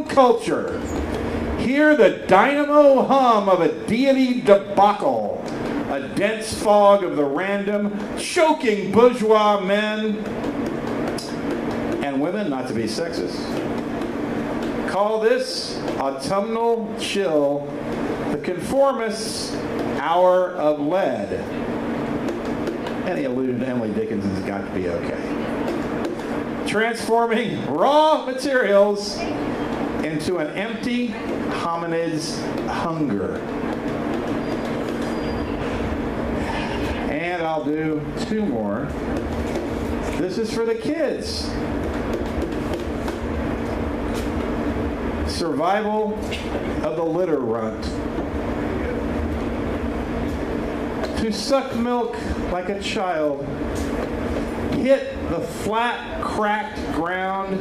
culture. Hear the dynamo hum of a deity debacle, a dense fog of the random, choking bourgeois men and women, not to be sexist. Call this autumnal chill the conformists' hour of lead. Any allusion to Emily Dickinson's got to be okay. Transforming raw materials into an empty hominid's hunger. And I'll do two more. This is for the kids. Survival of the litter runt. To suck milk like a child, hit the flat, cracked ground,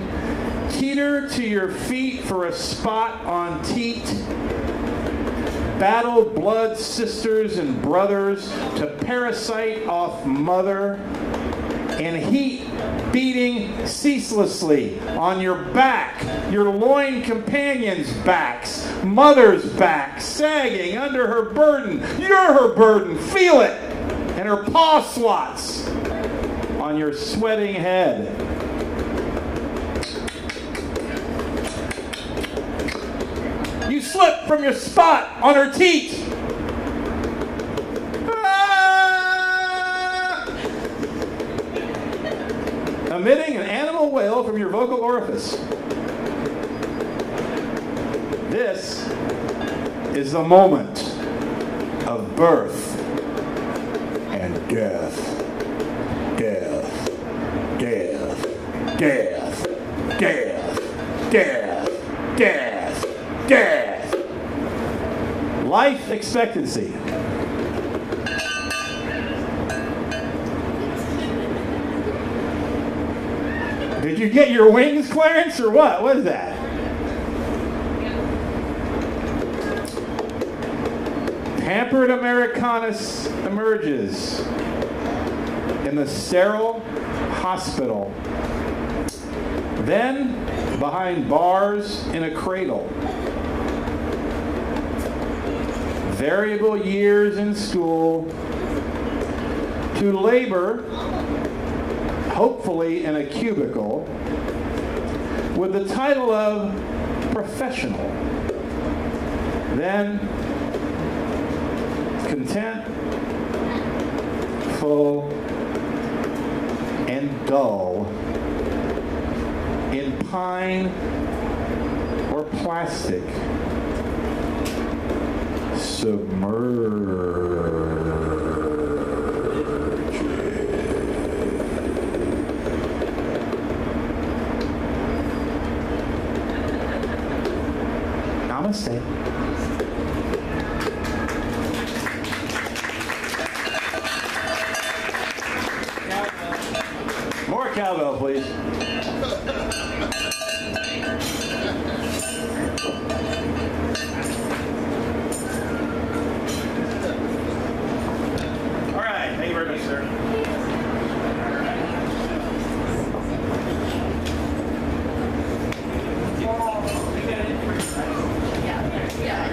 teeter to your feet for a spot on teat, battle blood sisters and brothers to parasite off mother, and heat beating ceaselessly on your back, your loin companions' backs, mother's back, sagging under her burden. You're her burden, feel it, and her paw swats on your sweating head. You slip from your spot on her teat. Emitting an animal wail from your vocal orifice. This is the moment of birth and death. Death. Death. Death. Death. Death. Death. Death. Life expectancy. Did you get your wings, Clarence, or what? What is that? Pampered Americanus emerges in the sterile hospital. Then, behind bars in a cradle. Variable years in school to labor, hopefully in a cubicle, with the title of professional. Then, content, full, and dull, in pine or plastic, submerged. Namaste. More cowbell, please. All right, thank you very much, sir. Yeah.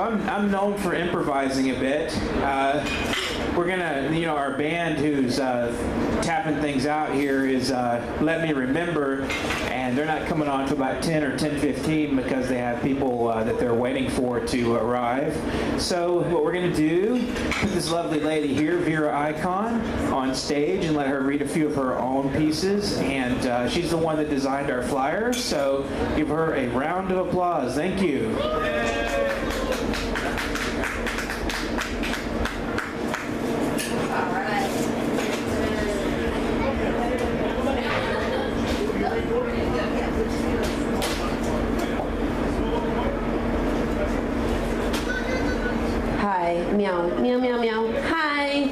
I'm known for improvising a bit. We're gonna, our band who's tapping things out here is Let Me Remember, and they're not coming on to about 10 or 10:15 because they have people that they're waiting for to arrive. So what we're gonna do, put this lovely lady here, Vera Icon, on stage and let her read a few of her own pieces, and she's the one that designed our flyer, so give her a round of applause. Thank you. Hi, meow, meow, meow, meow. Hi.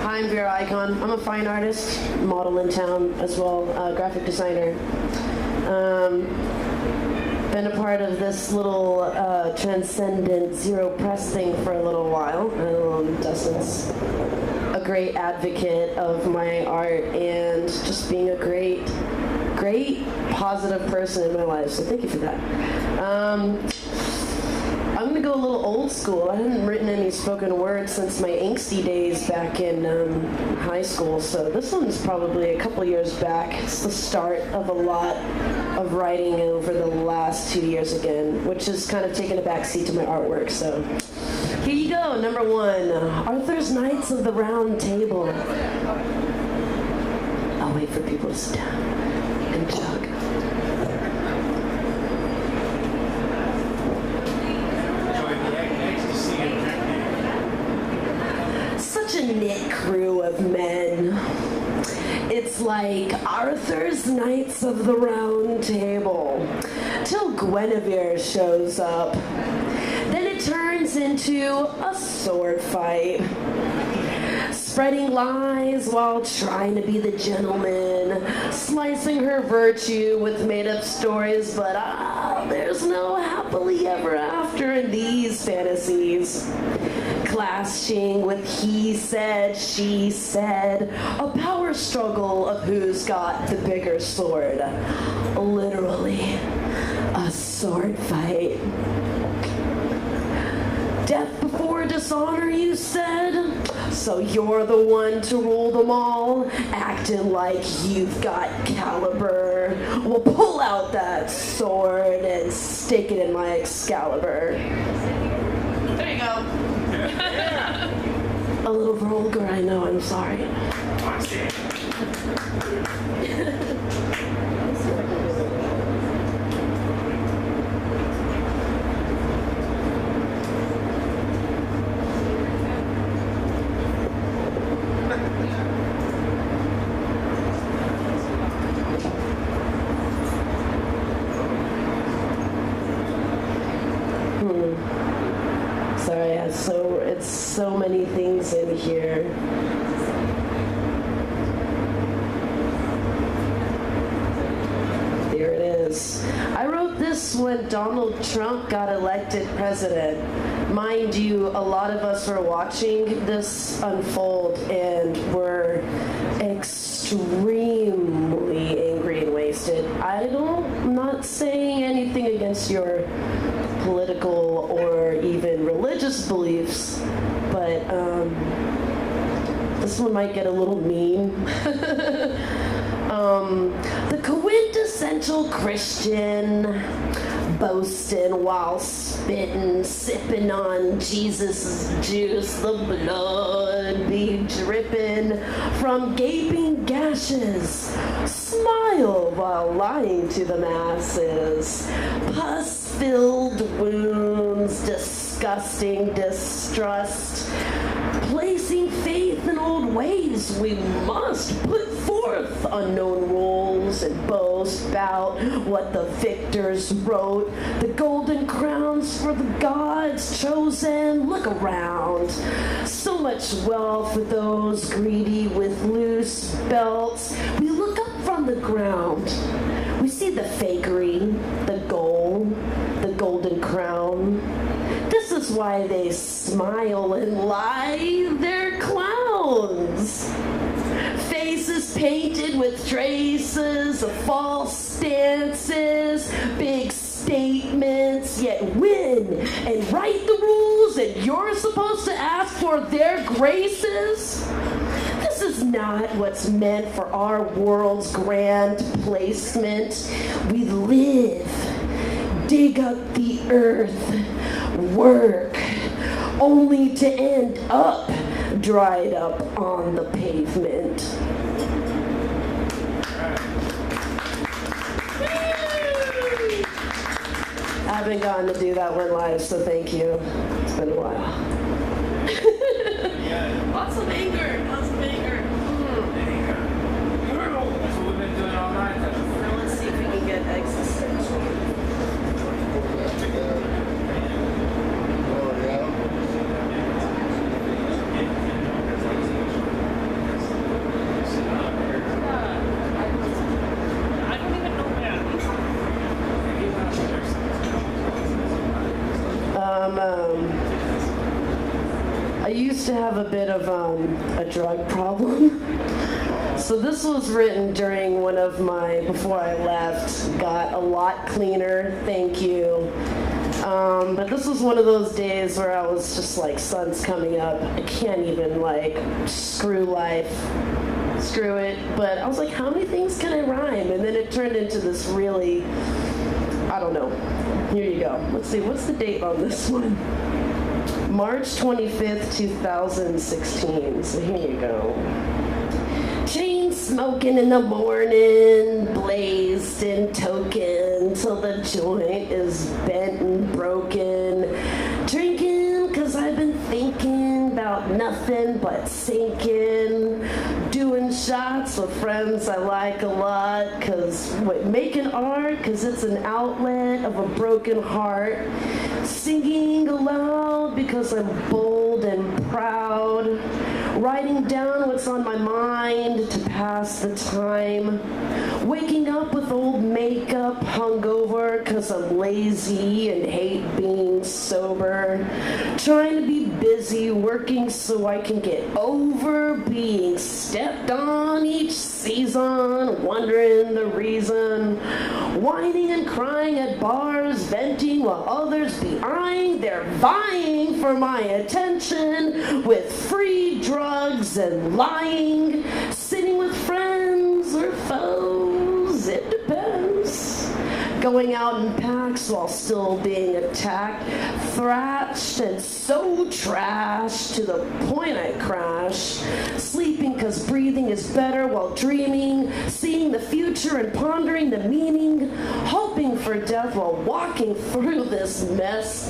Hi, I'm Vera Icon. I'm a fine artist, model in town as well, graphic designer. Been a part of this little Transcendent Zero Press thing for a little while. Dustin's a great advocate of my art and just being a great positive person in my life, so thank you for that. I'm going to go a little old school. I haven't written any spoken word since my angsty days back in high school, so this one's probably a couple years back. It's the start of a lot of writing over the last 2 years again, which has kind of taken a backseat to my artwork, so here you go. Number 1, Arthur's Knights of the Round Table. I'll wait for people to sit down and chug. Such a knit crew of men. It's like Arthur's Knights of the Round Table till Guinevere shows up. Then it turns into a sword fight. Spreading lies while trying to be the gentleman, slicing her virtue with made-up stories, but there's no happily ever after in these fantasies. Clashing with he said, she said, a power struggle of who's got the bigger sword. Literally, a sword fight. Death before dishonor, you said? So you're the one to rule them all, acting like you've got caliber. Well, pull out that sword and stick it in my Excalibur. There you go. A little vulgar, I know, I'm sorry. Sorry, it's so many things in here. There it is. I wrote this when Donald Trump got elected president. Mind you, a lot of us were watching this unfold and were extremely angry and wasted. I'm not saying anything against your political or even religious beliefs, but this one might get a little mean. The quintessential Christian, boasting while spitting, sipping on Jesus' juice, the blood be dripping from gaping gashes, smile while lying to the masses, pus-filled wounds, disgusting distrust, placing faith in old ways. We must put forth unknown rules and boast about what the victors wrote. The golden crowns for the gods chosen. Look around. So much wealth for those greedy with loose belts. We look up from the ground. We see the fakery, the gold, the golden crown. This is why they smile and lie. They're clowns. Faces painted with traces of false stances, big statements, yet win and write the rules, and you're supposed to ask for their graces? This is not what's meant for our world's grand placement. We live, dig up the earth, work, only to end up dried up on the pavement. I haven't gotten to do that one live, so thank you. It's been a while. Lots of anger, lots of anger. That's what we've been doing all night. Now let's see if we can get existential. I don't even know where. I used to have a bit of a drug problem. So this was written during one of my, before I left, got a lot cleaner, thank you. But this was one of those days where I was just like, sun's coming up, I can't even like, screw life, screw it. But I was like, how many things can I rhyme? And then it turned into this really, I don't know. Here you go. Let's see, what's the date on this one? March 25th, 2016. So here you go. Chain smoking in the morning, blazed in token, till the joint is bent and broken. Drinking, cause I've been thinking about nothing but sinking. Doing shots with friends I like a lot, cause making art, cause it's an outlet of a broken heart. Singing aloud because I'm bold and proud. Writing down what's on my mind to pass the time. Waking up with old makeup, hungover, cause I'm lazy and hate being sober. Trying to be busy, working so I can get over being stepped on each season, wondering the reason. Whining and crying at bars, venting while others be eyeing. They're vying for my attention with free drugs and lying. Sitting with friends or foes, it depends. Going out in packs while still being attacked, thrashed and so trashed to the point I crash. Sleeping cause breathing is better while dreaming, seeing the future and pondering the meaning, hoping for death while walking through this mess.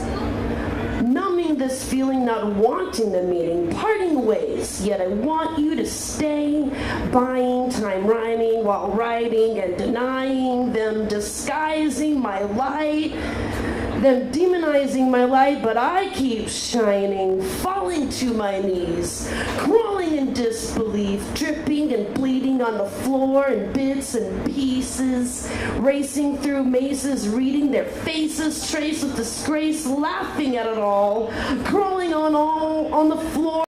Numbing this feeling, not wanting the meeting, parting ways, yet I want you to stay. Buying time rhyming while writing and denying them, disguising my light, them demonizing my light, but I keep shining, falling to my knees, crawling in disbelief, dripping and bleeding on the floor in bits and pieces, racing through mazes, reading their faces, traced with disgrace, laughing at it all, crawling on the floor.